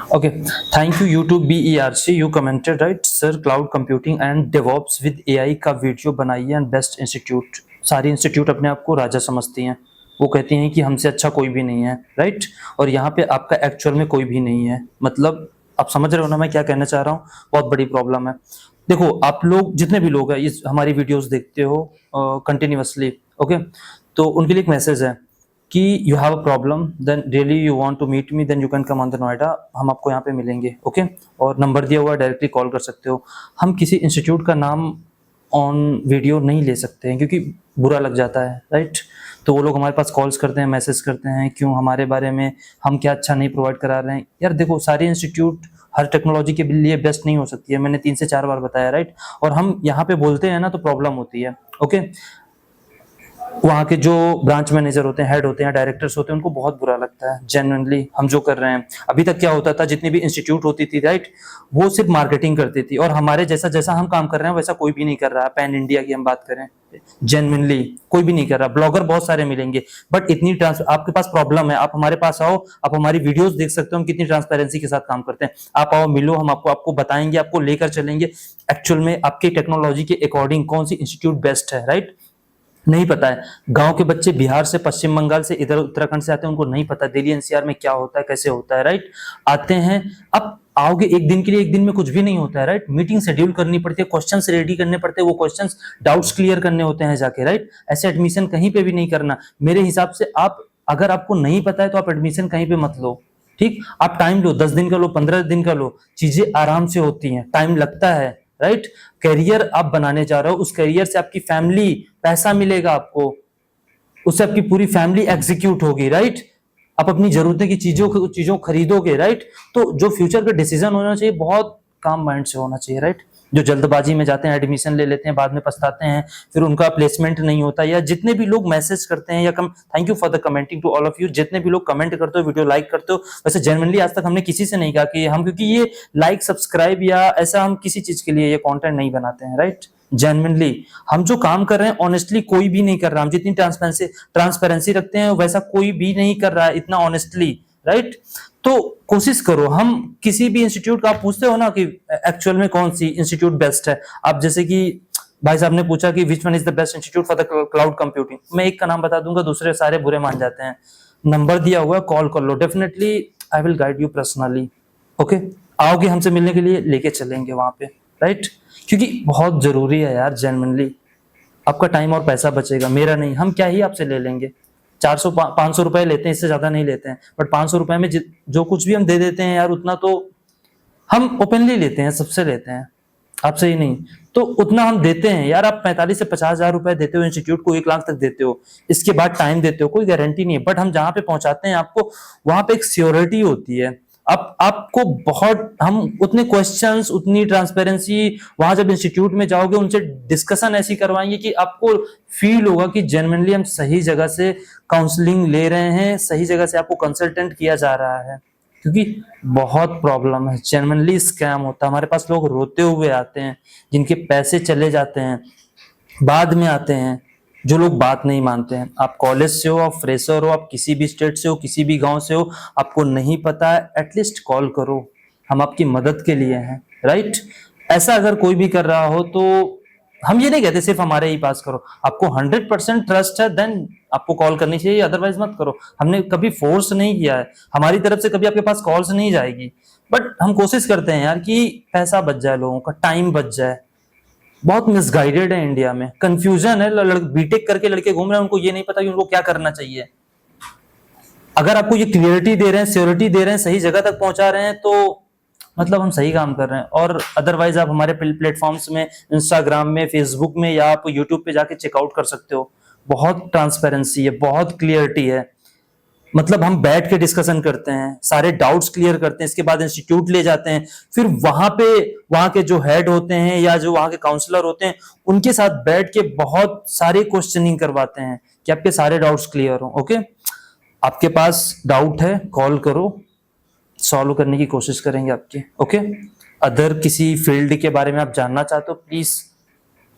Okay, thank you YouTube BERC. You commented right, sir. Cloud computing and DevOps with AI का video बनाइए and best institute. सारी institute अपने आप को राजा समझती हैं. वो कहती हैं कि हमसे अच्छा कोई भी नहीं है, राइट. और यहाँ पे आपका एक्चुअल में कोई भी नहीं है. मतलब आप समझ रहे हो ना मैं क्या कहना चाह रहा हूँ. बहुत बड़ी प्रॉब्लम है. देखो आप लोग जितने भी लोग हैं इस हमारी वीडियोस देखते हो कंटिन्यूअसली, ओके. तो उनके लिए एक मैसेज है कि you have a problem, then really you want to meet me, then you can come on the Noida. हम आपको यहाँ पे मिलेंगे, ओके. और नंबर दिया हुआ है, डायरेक्टली कॉल कर सकते हो. हम किसी इंस्टीट्यूट का नाम ऑन वीडियो नहीं ले सकते हैं क्योंकि बुरा लग जाता है, राइट. तो वो लोग हमारे पास कॉल्स करते हैं, मैसेज करते हैं, क्यों हमारे बारे में हम क्या अच्छा नहीं प्रोवाइड करा रहे हैं. यार देखो, सारी इंस्टीट्यूट हर टेक्नोलॉजी के लिए बेस्ट नहीं हो सकती है. मैंने 3 से 4 बार बताया, राइट. और हम यहाँ पे बोलते हैं ना तो प्रॉब्लम होती है, ओके. वहाँ के जो ब्रांच मैनेजर होते हैं, हेड होते हैं, डायरेक्टर्स होते हैं, उनको बहुत बुरा लगता है जेन्युइनली हम जो कर रहे हैं. अभी तक क्या होता था, जितनी भी इंस्टीट्यूट होती थी, राइट, वो सिर्फ मार्केटिंग करती थी. और हमारे जैसा जैसा हम काम कर रहे हैं वैसा कोई भी नहीं कर रहा. पैन इंडिया की हम बात करें, जेन्युइनली कोई भी नहीं कर रहा. ब्लॉगर बहुत सारे मिलेंगे, बट इतनी आपके पास प्रॉब्लम है. आप हमारे पास आओ, आप हमारी वीडियोस देख सकते हो हम कितनी ट्रांसपेरेंसी के साथ काम करते हैं. आप आओ, मिलो, हम आपको बताएंगे, आपको लेकर चलेंगे एक्चुअल में आपकी टेक्नोलॉजी के अकॉर्डिंग कौन सी इंस्टीट्यूट बेस्ट है, राइट. नहीं पता है. गांव के बच्चे बिहार से, पश्चिम बंगाल से, इधर उत्तराखंड से आते हैं, उनको नहीं पता दिल्ली एनसीआर में क्या होता है, कैसे होता है, राइट. आते हैं, अब आओगे एक दिन के लिए, एक दिन में कुछ भी नहीं होता है, राइट. मीटिंग शेड्यूल करनी पड़ती है, क्वेश्चंस रेडी करने पड़ते हैं, वो क्वेश्चंस डाउट्स क्लियर करने होते हैं जाके, राइट. ऐसे एडमिशन कहीं पे भी नहीं करना मेरे हिसाब से. आप अगर आपको नहीं पता है तो आप एडमिशन कहीं पे मत लो, ठीक. आप टाइम लो, 10 दिन का लो, 15 दिन का लो, चीजें आराम से होती हैं, टाइम लगता है, राइट. करियर आप बनाने जा रहे हो, उस करियर से आपकी फैमिली, पैसा मिलेगा आपको, उससे आपकी पूरी फैमिली एग्जीक्यूट होगी, राइट. आप अपनी जरूरतें की चीजों खरीदोगे, राइट. तो जो फ्यूचर का डिसीजन होना चाहिए बहुत काम माइंड से होना चाहिए, राइट. जो जल्दबाजी में जाते हैं, एडमिशन ले लेते हैं, बाद में पछताते हैं, फिर उनका प्लेसमेंट नहीं होता. या जितने भी लोग मैसेज करते हैं या thank you for the commenting to all of you. जितने भी लोग कमेंट करते हो, वीडियो लाइक करते हो, वैसे जेन्युइनली आज तक हमने किसी से नहीं कहा कि हम, क्योंकि ये लाइक सब्सक्राइब या ऐसा हम किसी चीज के लिए ये कंटेंट नहीं बनाते हैं, राइट. जेन्युइनली हम जो काम कर रहे हैं ऑनेस्टली कोई भी नहीं कर रहा. हम जितनी ट्रांसपेरेंसी रखते हैं वैसा कोई भी नहीं कर रहा है इतना ऑनेस्टली, राइट. तो कोशिश करो. हम किसी भी इंस्टीट्यूट का आप पूछते हो ना कि एक्चुअल में कौन सी इंस्टीट्यूट बेस्ट है, आप जैसे कि भाई साहब ने पूछा कि which one is the best institute for the cloud computing, मैं एक का नाम बता दूंगा, दूसरे सारे बुरे मान जाते हैं. नंबर दिया हुआ है, कॉल कर लो, definitely I will guide you personally, okay. आओगे हमसे मिलने के लिए, लेके चलेंगे वहां पे, राइट. क्योंकि बहुत जरूरी है यार, जेन्युइनली आपका टाइम और पैसा बचेगा, मेरा नहीं. हम क्या ही आपसे ले लेंगे, 400-500 रुपए लेते हैं, इससे ज्यादा नहीं लेते हैं. बट 500 रुपए में जो कुछ भी हम दे देते हैं यार, उतना तो हम ओपनली लेते हैं, सबसे लेते हैं, आपसे ही नहीं. तो उतना हम देते हैं यार. आप 45 से 50 हजार रुपए देते हो इंस्टीट्यूट को, 1 लाख तक देते हो, इसके बाद टाइम देते हो, कोई गारंटी नहीं है. बट हम जहां पे पहुंचाते हैं आपको, वहां पे एक सियोरिटी होती है. आपको बहुत, हम उतने क्वेश्चंस, उतनी ट्रांसपेरेंसी, वहां जब इंस्टीट्यूट में जाओगे उनसे डिस्कशन ऐसी करवाएंगे कि आपको फील होगा कि जेन्युइनली हम सही जगह से काउंसलिंग ले रहे हैं, सही जगह से आपको कंसल्टेंट किया जा रहा है. क्योंकि बहुत प्रॉब्लम है, जेन्युइनली स्कैम होता है. हमारे पास लोग रोते हुए आते हैं, जिनके पैसे चले जाते हैं, बाद में आते हैं, जो लोग बात नहीं मानते हैं. आप कॉलेज से हो, आप फ्रेशर हो, आप किसी भी स्टेट से हो, किसी भी गांव से हो, आपको नहीं पता है, एटलीस्ट कॉल करो, हम आपकी मदद के लिए हैं, राइट. ऐसा अगर कोई भी कर रहा हो तो हम ये नहीं कहते सिर्फ हमारे ही पास करो. आपको 100% ट्रस्ट है, देन आपको कॉल करनी चाहिए, अदरवाइज मत करो. हमने कभी फोर्स नहीं किया है, हमारी तरफ से कभी आपके पास कॉल्स नहीं जाएगी. बट हम कोशिश करते हैं यार कि पैसा बच जाए, लोगों का टाइम बच जाए. बहुत मिसगाइडेड है इंडिया में, कंफ्यूजन है. बीटेक करके लड़के घूम रहे हैं, उनको ये नहीं पता कि उनको क्या करना चाहिए. अगर आपको ये क्लियरिटी दे रहे हैं, सियोरिटी दे रहे हैं, सही जगह तक पहुंचा रहे हैं, तो मतलब हम सही काम कर रहे हैं. और अदरवाइज आप हमारे प्लेटफॉर्म्स में, इंस्टाग्राम में, फेसबुक में, या आप यूट्यूब पे जाके चेकआउट कर सकते हो. बहुत ट्रांसपेरेंसी है, बहुत क्लियरिटी है. मतलब हम बैठ के डिस्कशन करते हैं, सारे डाउट्स क्लियर करते हैं, इसके बाद इंस्टीट्यूट ले जाते हैं, फिर वहां के जो हेड होते हैं या जो वहां के काउंसलर होते हैं, उनके साथ बैठ के बहुत सारे क्वेश्चनिंग करवाते हैं कि आपके सारे डाउट्स क्लियर हो, ओके. आपके पास डाउट है, कॉल करो, सॉल्व करने की कोशिश करेंगे आपकी, ओके. अदर किसी फील्ड के बारे में आप जानना चाहते हो, please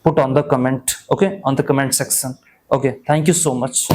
put on the comment, okay, on the comment section, okay. Thank you so much.